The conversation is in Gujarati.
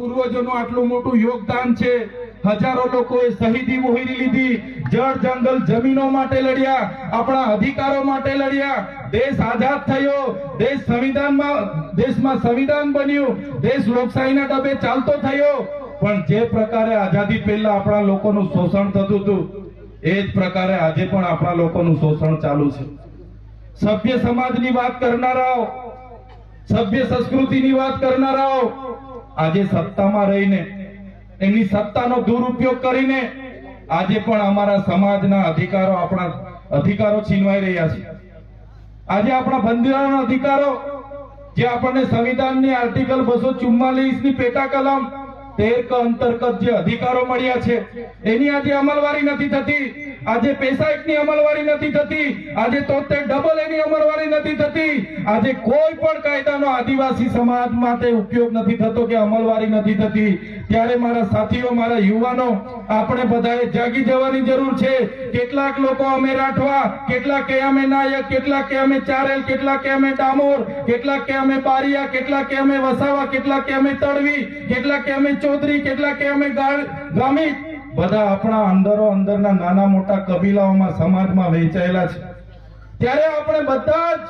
પૂર્વજોનું આટલું મોટું યોગદાન છે। હજારો લોકોએ શહીદી વહોરી લીધી, જળ જંગલ જમીનો માટે લડ્યા, આપણા અધિકારો માટે લડ્યા, દેશ આઝાદ થયો, દેશમાં સંવિધાન બન્યું, દેશ લોકશાહીના ડબે ચાલતો થયો। પણ જે પ્રકારે આઝાદી પહેલા આપણા લોકોનું શોષણ થતું હતું એ જ પ્રકારે આજે પણ આપણા લોકોનું શોષણ ચાલુ છે। સભ્ય સમાજની વાત કરનારાઓ, સભ્ય સંસ્કૃતિની વાત કરનારાઓ આજે સત્તામાં રહીને એમની સત્તાનો દુરુપયોગ કરીને આજે પણ અમારા સમાજના અધિકારો, આપણા અધિકારો છીનવાઈ રહ્યા છે। આજે આપણા બંધારણના અધિકારો જે આપણને સંવિધાનની આર્ટિકલ 244 ની પેટા કલમ 13 અંતર્ગત જે અધિકારો મળ્યા છે એની આજે અમલવારી નથી થતી। આજે પૈસા એકની અમલવારી નથી થતી, આજે 73 એની અમલવારી નથી થતી। આજે કોઈ પણ કાયદાનો આદિવાસી સમાજ માટે ઉપયોગ નથી થતો કે અમલવારી નથી થતી। ત્યારે મારા સાથીઓ, મારા યુવાનો, આપણે બધાએ જાગી જવાની જરૂર છે। કેટલાક લોકો અમે રાઠવા, કેટલાક કે અમે નાયક, કેટલાક કે અમે ચારેલ, કેટલાક કે અમે ડામોર, કેટલાક કે અમે બારિયા, કેટલાક કે અમે વસાવા, કેટલાક કે અમે તડવી, કેટલાક કે અમે ચૌધરી, કેટલાક કે અમે ગામિત, બધા આપણા અંદરના નાના મોટા કબીલાઓમાં, સમાજમાં વહેંચાયેલા છે। ત્યારે આપણે બધા જ